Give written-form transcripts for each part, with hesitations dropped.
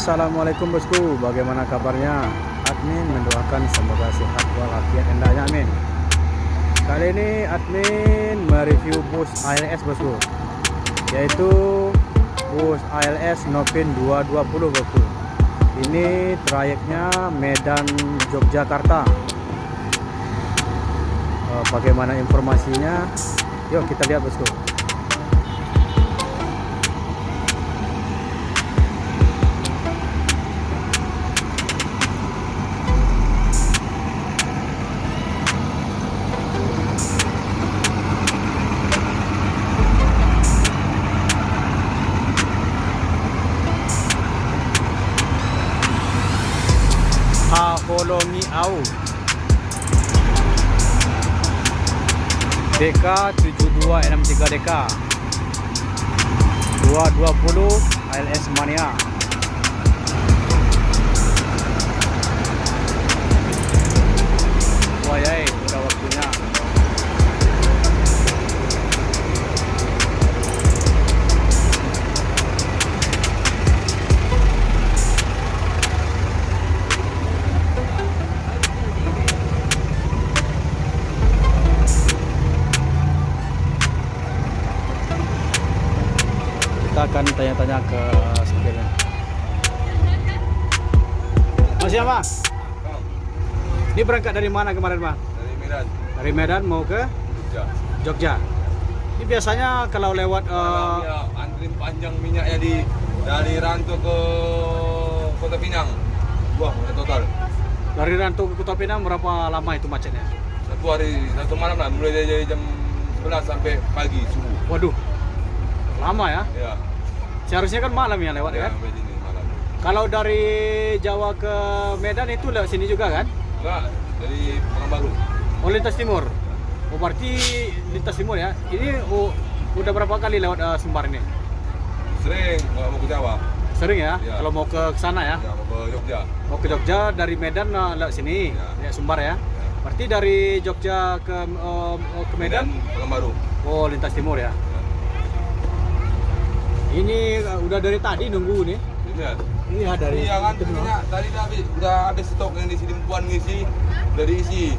Assalamualaikum bosku, bagaimana kabarnya? Admin mendoakan semoga sehat walafiat endahnya, amin. Kali ini admin mereview bus ALS bosku, yaitu bus ALS Nopin 220 bosku. Ini trayeknya Medan Yogyakarta. Bagaimana informasinya? Yuk kita lihat bosku. Follow me out. DK 7263 DK 220 ALS Mania. Wah ya, udah waktunya. Kita akan tanya-tanya ke supirnya. Mas ya Mas? Ini berangkat dari mana kemarin Mas? Dari Medan. Dari Medan mau ke Jogja. Jogja. Ini biasanya kalau lewat Ya, antri panjang minyaknya dari Ranto ke Kota Pinang. Wah, total. dari Ranto ke Kota Pinang berapa lama itu macetnya? Satu malam lah, mulai dari jam 11 sampai pagi subuh. Waduh, lama ya? Ya. Seharusnya kan malam ya lewat Ya, kan? sampai sini malam. Kalau dari Jawa ke Medan itu lewat sini juga kan? Enggak, dari Pekanbaru. Oh lintas timur. Oh berarti lintas timur ya? Ini udah berapa kali lewat Sumbar ini? Sering mau ke Jawa. Sering ya? Ya. Kalau mau ke sana ya? Ya, mau ke Jogja. Mau ke Jogja dari Medan lewat sini, Ya. ya Sumbar ya? Berarti dari Jogja ke Medan? Pekanbaru. Oh lintas timur ya? Ini udah dari tadi nunggu nih. Lihat. Iya dari Iya kan, itu, no? minyak tadi udah habis stok yang di sini puan ngisi, udah diisi.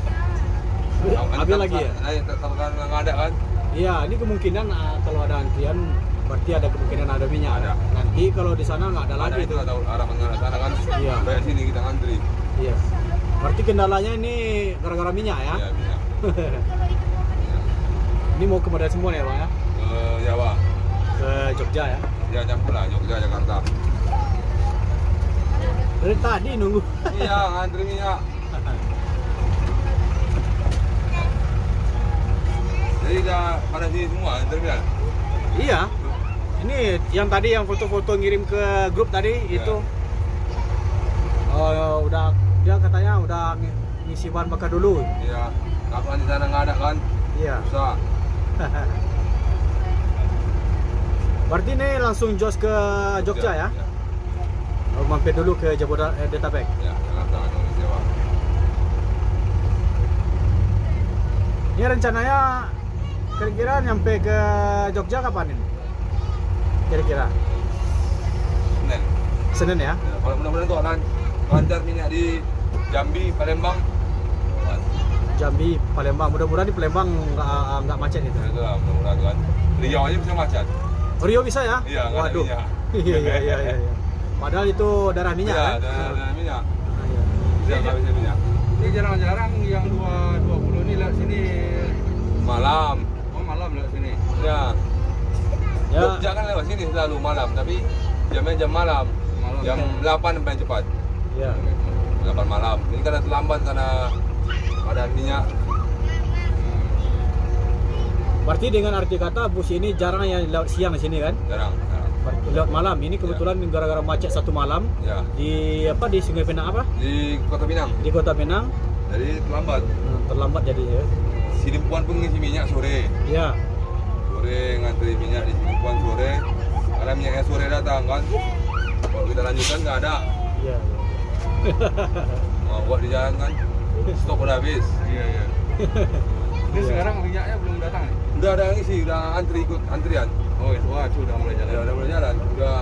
Habis lagi ya? Kalau kan nggak ada kan? Iya, ini kemungkinan kalau ada antrian berarti ada kemungkinan ada minyak. Ada. Nanti kalau di sana nggak ada lagi. Itu ada arah mengarah sana kan? Iya. Kayak sini kita ngantri. Iya. Berarti kendalanya ini gara-gara minyak ya? Iya, minyak. Ini mau ke Medan semua ya, Pak ya? Ke Jawa. Ke Jogja ya? Ya campur lah, Jogja, Jakarta. Dari tadi nunggu. Iya, ngantri minyak. Jadi udah pada sini semua ngantri minyak. Iya. Ini yang tadi yang foto-foto ngirim ke grup tadi Iya. itu udah dia katanya udah ngisi bahan bakar dulu. Iya. Kapan di sana nggak ada kan? Iya. Susah. Berarti ini langsung jos ke Jogja ya? Oh, mampir dulu ke Jabodetabek. Ya, Jakarta atau Jawa. Ini rencananya kira-kira nyampe ke Jogja kapan ini? Kira-kira Senin. Senin ya? Ya, kalau mudah-mudahan tuh lancar minyak di Jambi, Palembang. Jambi, Palembang. Mudah-mudahan di Palembang nggak macet itu. Ya, itu lah mudah-mudahan kan. Riau aja bisa macet. Oh, Rio bisa ya? Iya, nggak ada Waduh. minyak. Iya. Padahal itu darah minyak Iya, kan? ada minyak. Ah, iya. Bisa nggak bisa minyak. Ini jarang-jarang yang 220 ini lewat sini. Malam. Oh malam lewat sini. Ya. Ya. Jogja kan lewat sini selalu malam, tapi jamnya jam malam. Malam. Jam 8 sampai cepat. Iya. 8 malam. Ini karena terlambat karena ada minyak. Berarti dengan arti kata bus ini jarang yang lewat siang di sini kan? Jarang. Lewat malam. Ini kebetulan gara-gara macet satu malam Ya. di di Sungai Pinang apa? Di Kota Pinang. Di Kota Pinang. Jadi terlambat. Terlambat jadi ya. Sidimpuan pun ngisi minyak sore. Iya. Sore ngantri minyak di Sidimpuan sore. Karena minyaknya sore datang kan. Kalau kita lanjutkan nggak ada. Iya. Mau buat di jalan kan. Stok udah habis. Iya. Ini Iya. sekarang minyaknya belum datang nih. Udah ada yang isi, udah antri ikut antrian. Oh, itu udah mulai jalan. Ya udah mulai jalan. Udah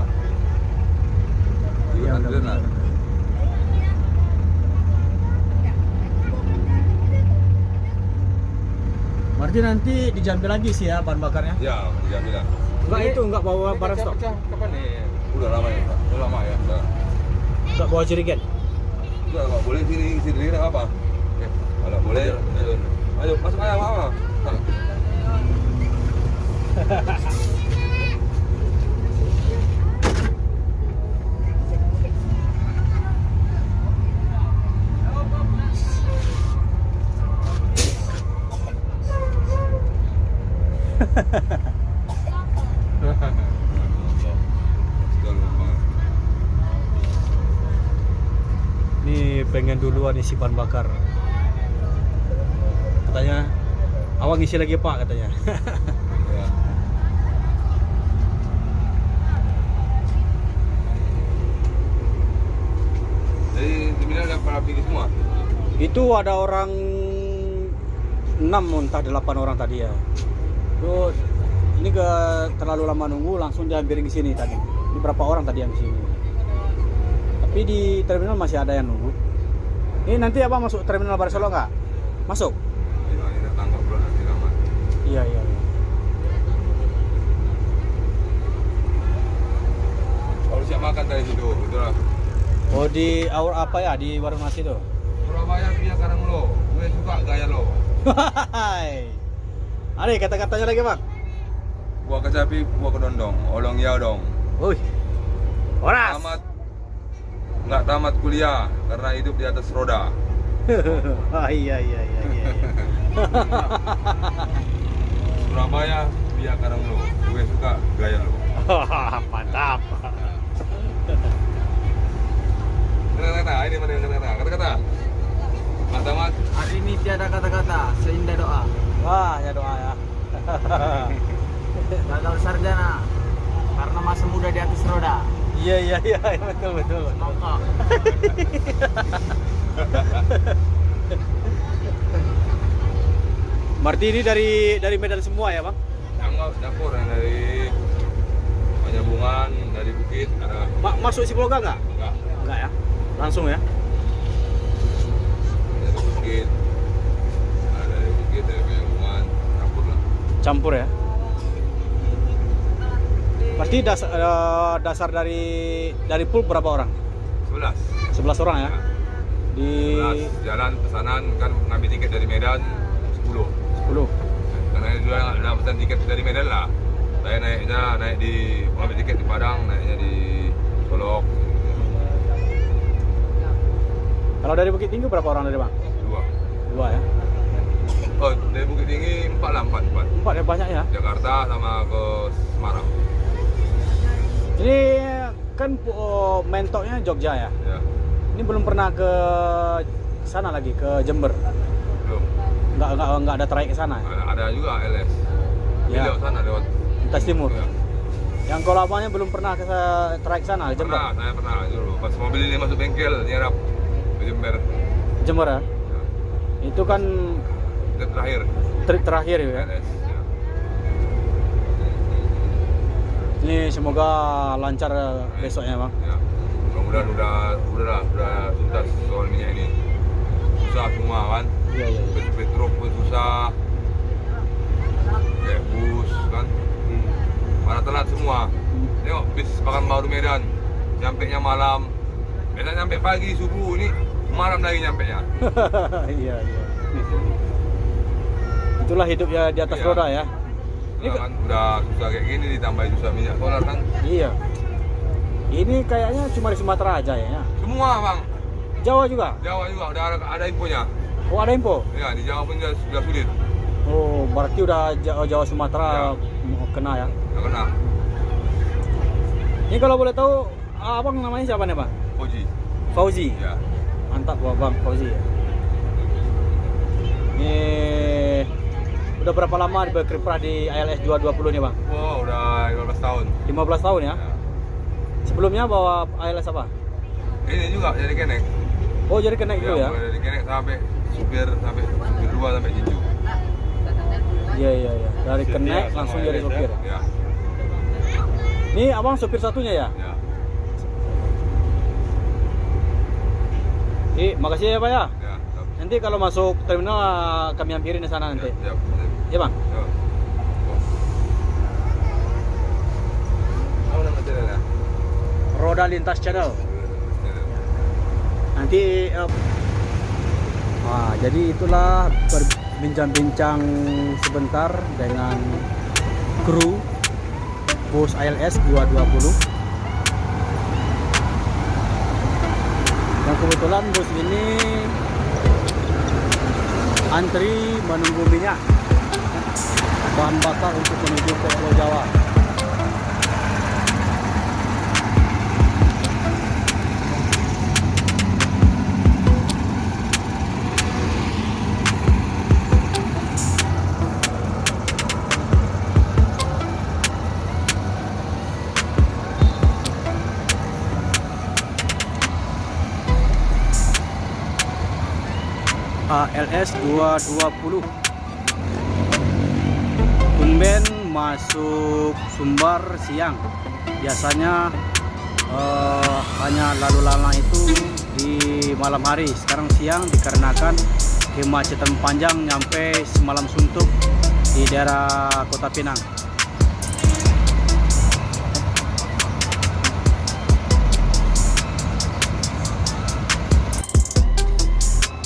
Iya, antrian lah. benar. Berarti nanti dijambil lagi sih ya bahan bakarnya? Ya, dijamin lah. Enggak itu, enggak bawa barang stok? Pecah kapan nih? Udah lama ya, Pak. Udah lama ya. Udah. Enggak bawa jerigen? Udah nggak boleh sini nggak apa? Oke, kalau boleh, ayo masuk aja apa? Ini pengen duluan isi bahan bakar. Katanya, awak ngisi lagi Pak katanya. Ya. Jadi sebenarnya ada para pilih semua. Itu ada orang 6 entah 8 orang tadi ya. Terus ini ke terlalu lama nunggu langsung diambilin ke sini tadi. Ini berapa orang tadi yang di sini? Tapi di terminal masih ada yang nunggu. Ini nanti apa masuk terminal Barcelona nggak? Masuk? Ini tangkap dulu nanti lama. Iya iya. Kalau siap makan dari situ, betul lah. Oh di apa ya di warung nasi tuh? Surabaya punya karang lo, gue suka gaya lo. Hai. Ada kata-katanya lagi Bang? Buah kecapi, buah kedondong, olong ya dong. Wih. Oras. Nggak tamat kuliah karena hidup di atas roda. Ah, iya. Surabaya punya karang lo, gue suka gaya lo. Mantap. Kata-kata, ini mana yang kata-kata? Nggak tamat. Hari ini tiada kata-kata, seindah doa. Wah, ya doa ya. Gagal sarjana karena masih muda di atas roda. Iya, betul. Semoga. Berarti ini dari Medan semua ya, Bang? Enggak, dapur yang dari Penyambungan, dari Bukit ada. Masuk Sibolga nggak? Enggak, Enggak ya. Langsung ya. dari Bukit. Ada dari Bukit, dari Penyambungan, dapur lah. Campur ya. Pasti dasar dari pool berapa orang? 11. 11 orang ya. Di 11 jalan pesanan kan ngambil tiket dari Medan 10. 10. Karena juga ada pesan tiket dari Medan lah. Saya naik di ngambil tiket di Padang, naiknya di Solok. Kalau dari Bukit Tinggi berapa orang dari Bang? 2. 2 ya. Oh, dari Bukit Tinggi 4 lah, 4. 4 ya, banyak ya. Jakarta sama ke Semarang. Ini kan mentoknya Jogja ya. Ya, Ini belum pernah ke sana lagi, ke Jember. belum. Nggak ada trayek ke sana ya. Ada juga LS. Ya. Lewat sana lewat Lintas Timur. Ya. Yang kalau abangnya belum pernah ke trayek sana, ke Jember. Pernah, saya pernah dulu. Pas mobil ini masuk bengkel, nyerap ke Jember. Jember ya. Ya. Itu kan Itu terakhir trik terakhir ya. LS. Ya. Ini semoga lancar besoknya, Bang. Ya. Mudah-mudahan udah tuntas soal minyak ini. Susah semua kan. Iya. Petruk pun susah. Kayak bus kan. Pada telat semua. Tengok bis Pekanbaru Medan, nyampenya malam. Biasanya nyampe pagi subuh, ini malam lagi nyampenya. Iya. Itulah hidup ya di atas Iya. roda ya. Ini Nah, kan udah susah kayak gini ditambah susah minyak solar kan. Iya. Ini kayaknya cuma di Sumatera aja ya. Semua bang, Jawa juga. Jawa juga udah ada infonya. Oh, ada info. Ya di Jawa pun sudah sulit. Oh, berarti udah Jawa Sumatera kena ya. Nggak kena. Ini kalau boleh tahu, abang namanya siapa nih, Bang? Koji. Fauzi. Ya. Mantap, Bang Fauzi ya. Ini udah berapa lama berkiprah di ILS 220 nih, Bang? Wow, udah 15 tahun. 15 tahun ya. Ya. Sebelumnya bawa ILS apa? Ini juga jadi kenek. Oh, jadi kena itu ya. Mulai dari kenek sampai supir 2 sampai Jinju. Iya. Dari Setia kenek sama langsung jadi LS, sopir. Ya. Ini abang sopir satunya ya? Ya. Makasih ya Pak ya. Ya, siap. Nanti kalau masuk terminal kami hampirin di sana nanti. Siap, siap. Ya Bang. Siap. Apa nama channelnya? Roda Lintas Channel. Nanti jadi itulah berbincang-bincang sebentar dengan kru bus ALS 220 yang kebetulan bus ini antri menunggu minyak bahan bakar untuk menuju ke Pulau Jawa. ALS 220 tumben masuk Sumbar siang, biasanya hanya lalu lalang itu di malam hari. Sekarang siang dikarenakan kemacetan panjang nyampe semalam suntuk di daerah Kota Pinang.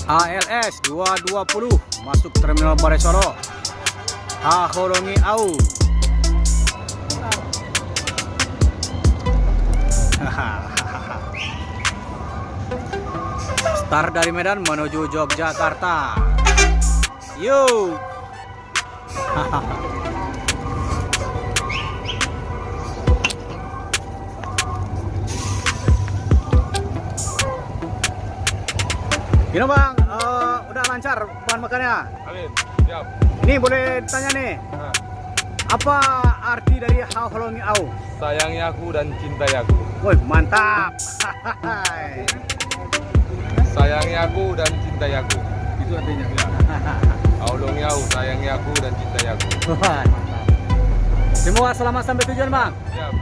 ALS 220 masuk terminal Baresoro. Haholongi au. Start dari Medan menuju Yogyakarta. Yo. Gimana Bang? Udah lancar bahan makannya? Alin, siap. Ini boleh tanya nih, Nah, apa arti dari Haholongi au? sayangi aku dan cintai aku. Woi, mantap. Sayangi aku dan cintai aku. Itu artinya. Ya. Aulongi aku, sayangi aku dan cintai aku. Mantap. Semua selamat sampai tujuan Bang. Siap.